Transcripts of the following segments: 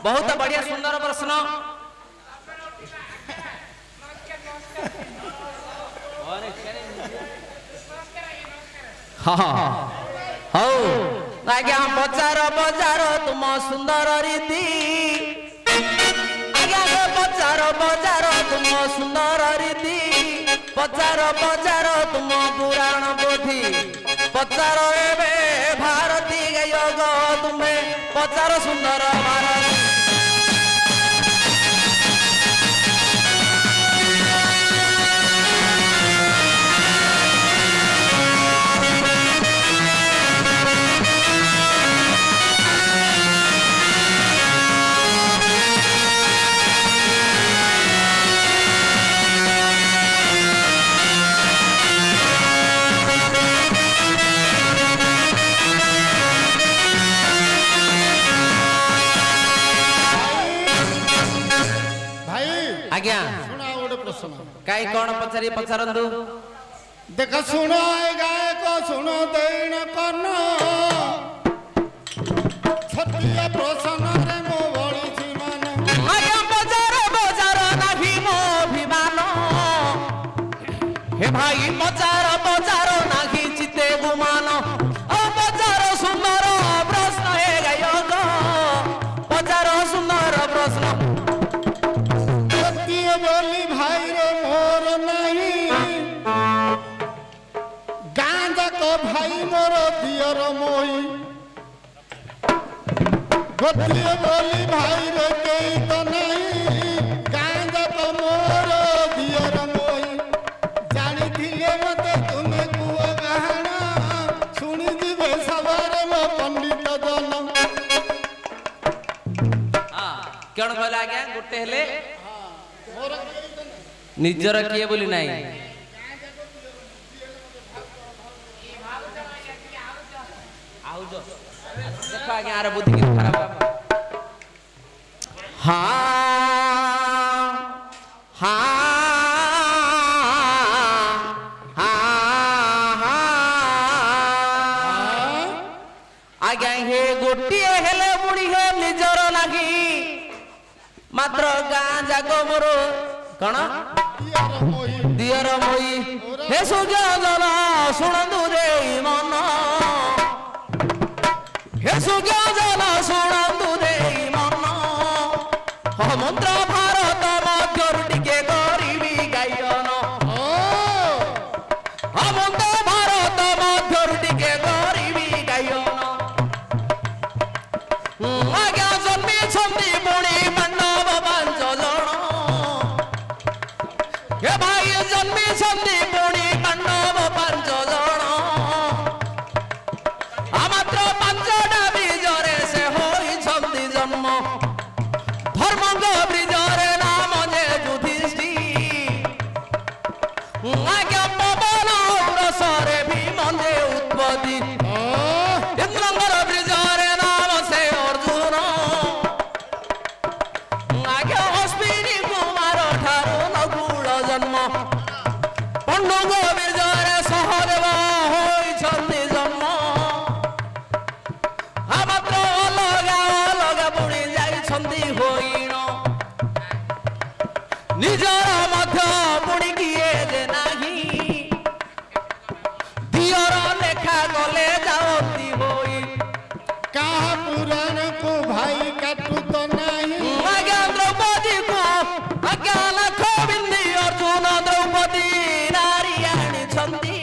बहुत बढ़िया सुंदर प्रश्न। हौ आज्ञा बजार बजार तुम सुंदर रीति आज्ञा बजार बजार तुम सुंदर रीति बजार बजार तुम पुराण बोधी बजार एवं भारती योग तुम्हें बजार सुंदर भारती आज्ञा कई कौन पचारि पचारंदु देख सुनो गायक सुनो दैन कर्ण छतिया प्रसन्न रे मो बड़ी जीवन आज्ञा बजार बजार नाही मो अभिमान हे भाई बजार बजार नाही चिते गुमान ओ बजार सुंदर प्रश्न हे गायक बजार सुंदर प्रश्न बोली भाई रे मोर नहीं गांजा को भाई मोर दियर मोई गोतिए बोली भाई रे कई तो नहीं गांजा को मोर दियर मोई जानी थिए मते तुम्हें कुआ गहना सुनी दिवे सवारे मो पंडित जन कौन कहला आज्ञा गुटे हेले निजर किए बोली नहीं देखो आगे आर बुद्धि की खराब हाँ आज्ञा हे गोटिए हेले बुढ़ी हे निजर लगी मात्र गाँ जाग मोर कौन दियर मोई हे सूर्य जल शुणु रे मन हे सूर्य जल शुणु रे मन मंत्र भारत मध्य टिके करी गायन मंत्र भारत मध्य टिके करी गायन आज्ञा जन्मी छंदी पुणी पांडव पांच जन हे भाई जन्मी छंदी पुणी पांडव पांच जन मात्र पांचटा बीजरे से होई छंदी जन्म धर्मंग बीजरे नाम जे युधिष्ठि आज्ञा पवन रसरे भीम जे उत्पत्ति इंद्रंगर बीजरे नाम से अर्जुन आज्ञा अश्विनी कुमार ठारू नकुल जन्म पंडुग बीजरे सहदेव होइछन्ति जन्म मात्र अलगा अलगा पुणी जाइछन्ति होइन निजर मध्य पुणी किए जे नाही दियर लेखा गले जाओती होई कहा पुराण को भाई काटू तो नहीं आज्ञा द्रौपदी को आज्ञा लाख बिंदी अर्जुन द्रौपदी नारी आनी छंती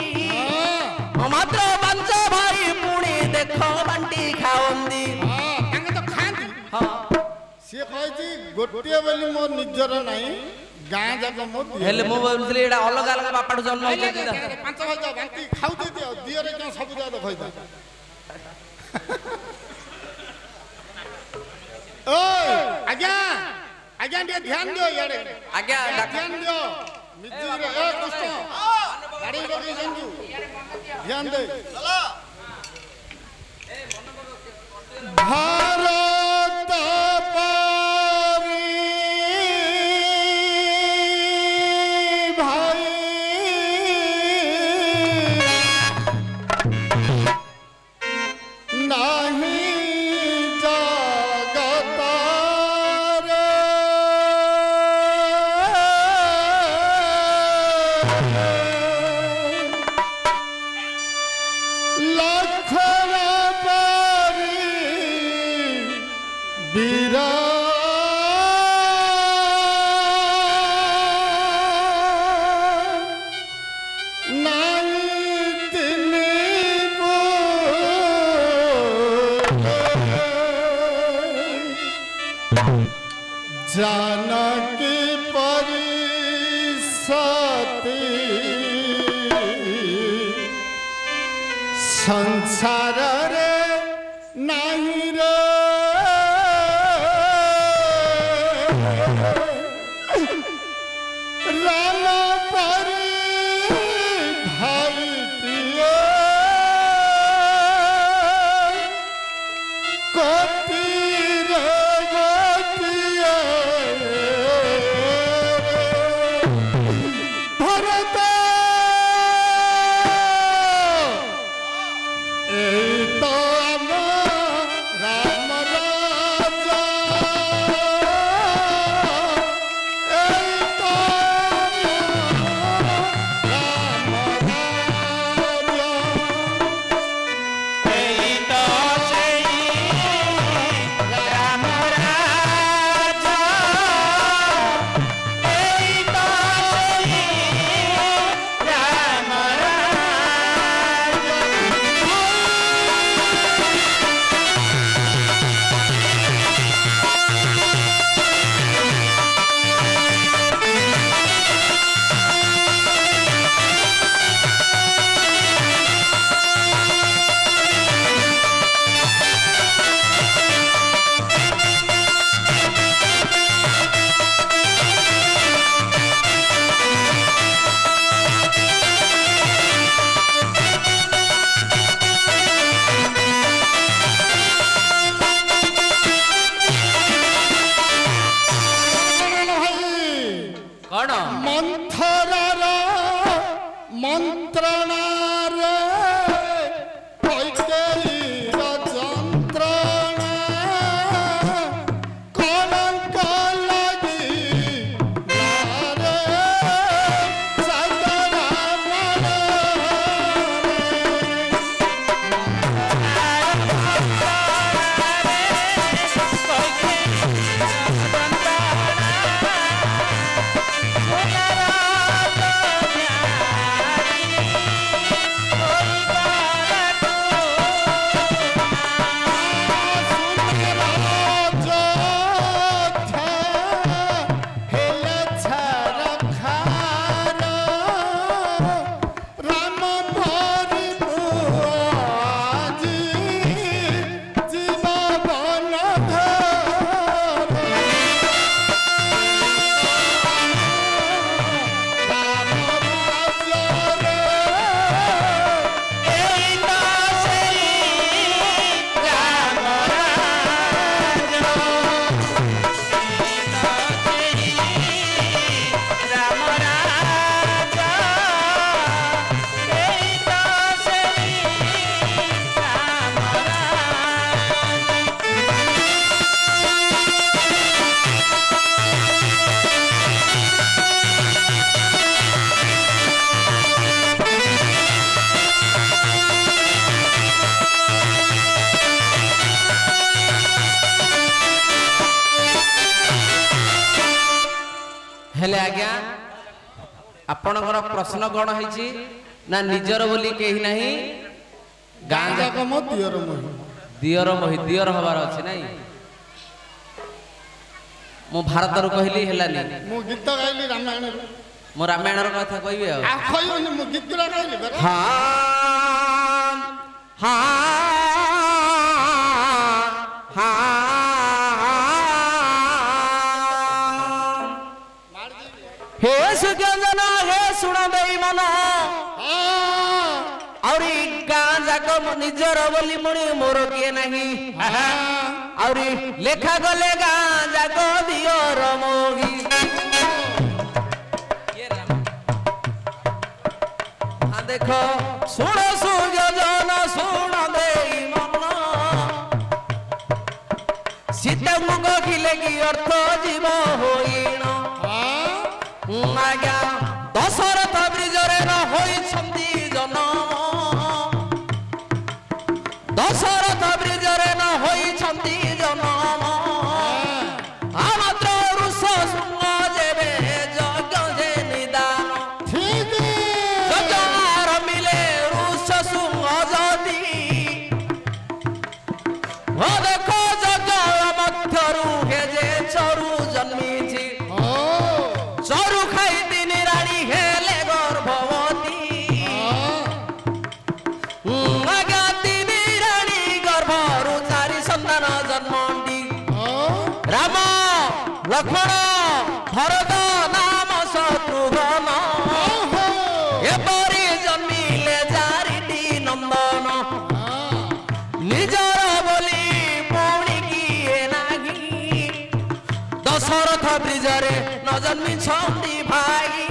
मात्र पंच भाई पुणी देख बांटी खाओंदी तांगे तो खांती से कहती गोटिए बोली मो निजर नहीं गाँ जाक मो हेले मो बोलथि एडा अलग अलग बापाट जन्म होइछथि पांच भाई जा बांटी खाउ दे दियो दियरे क्यों सब जा तो खइदा ओए आज्ञा आज्ञा ଟିକେ ध्यान दियो यारे आज्ञा ध्यान दियो मिजी रे ए कृष्ण गाड़ी लगी जंजू ध्यान दे चलो भारत पारी भाई नहीं जगता वीर जानकी परिसती संसार रे नहीं रे राम परी भाई दिए कोटि हेले आज्ञा आपणकर प्रश्न कौन है ना निजर बोली कहीं नहीं गाँ जाक मो दियर मोहि दियर मोहि दियर हबार अछि नहीं मु भारत रु कहली हेलानी मु गीत गाइली रामायण रु मो रामायण र कथा कहबे आ खइबनी मु गीत रा गाइली बरा हां हां हे सुगंजना हे सुन देई मन और गाँ जाक निजर बोली मुणी मोर किए नहीं और लेखा गले गाँ जाक दियर मोगी देखो सुन सुगंजना सुन देई मन सीता मुग खिले की अर्थ जीव होइण आज्ञा दशरथ ब्रिजरे न होइछन्ति जनम दशरथ ब्रिजरे न होइछन्ति जनम राम लक्ष्मण भरत नाम शत्रुघ्न एपरी जन्मिले चारिटी नंदन निजर बोली पुणी किए नाही दशरथ ब्रिजरे न जन्मी छंदी भाई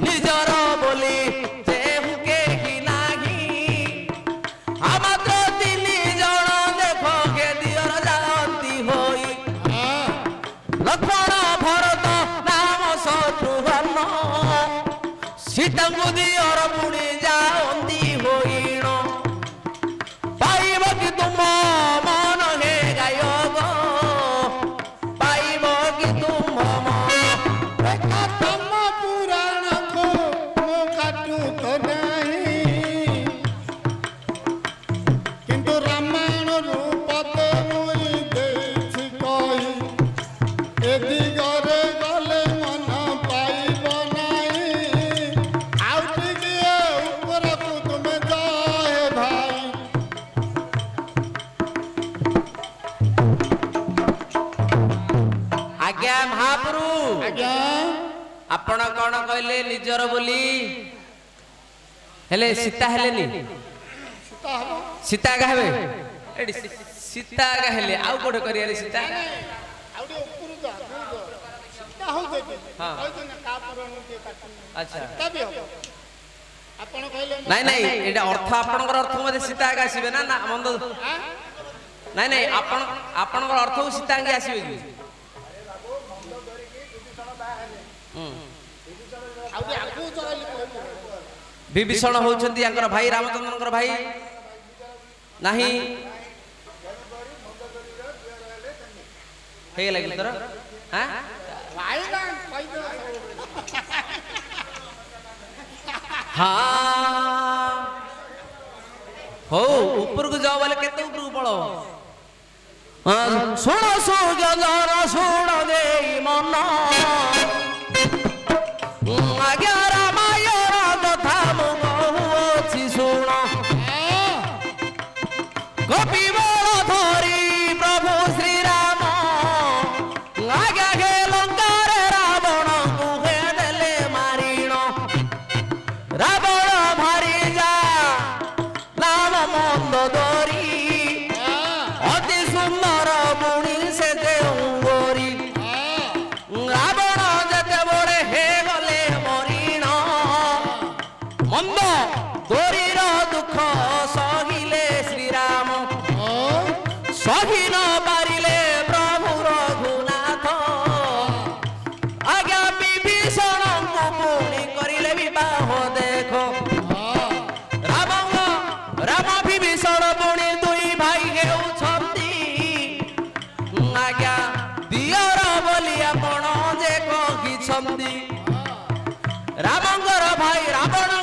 निजर बोली जेहु केहि नाही मात्र तीन जन देख के दियर जाती होई लक्ष्मण भरत नाम शत्रुघ्न सीता को दियर पुणी जाती होइण पाइब कि तुम मन हे गायब पाइब कि तुम देखा तम पुराण को मो काटू तो नहीं किंतु रामायण रूप तो मुई देछि कही ए दिगरे गले मन पाइब नहीं आउ टिके ऊपर को तुम जाए भाई आज्ञा महाप्रभु आज्ञा आपण कौन कहले निजर बोली हेले सीता हेलेनी सीता हबो सीता आगा हेबे एडी सीता आगा हेले आउ कोठे करियारे सीता आउडी ऊपर जा सीता हो जेते हां कहते ना का पुराण के काटू अच्छा तबे हो आपण कहले नहीं नहीं एटा अर्थ आपनकर अर्थ मध्ये सीता आगा आसीबे ना मंद नहीं नहीं आपनकर अर्थ सीता आगे आसीबे कि आउडी आगु चली कहले विभीषण होचंती यांकर भाई रामचंद्रकर भाई नहीं हे लागिल तर हां भाई ना कहि दो हाँ हो ऊपर को जाओ वाले केते ऊपर को पड़ो सुनो सूर्य जरा सुनो दे मन आज्ञा रामायण कथा मुझी सुन गोपी बल धरी प्रभु श्री राम आज्ञा हे लंकार रावण को देले मारिण रावण भारी जा नाम मंद दोरी अति सुंदर बुणी से देउंगोरी रावण जते बड़े हे गले मरिण मंद दोरीर दुख सहिले श्रीराम सही न पारिले प्रभु रघुनाथ आज्ञा विभीषण को पुणी करिले विवाह देखो राम विभीषण पुणी दुई भाई हेउछंती आज्ञा दियर बोली आपण जे कहिछंती रामंगर भाई रावण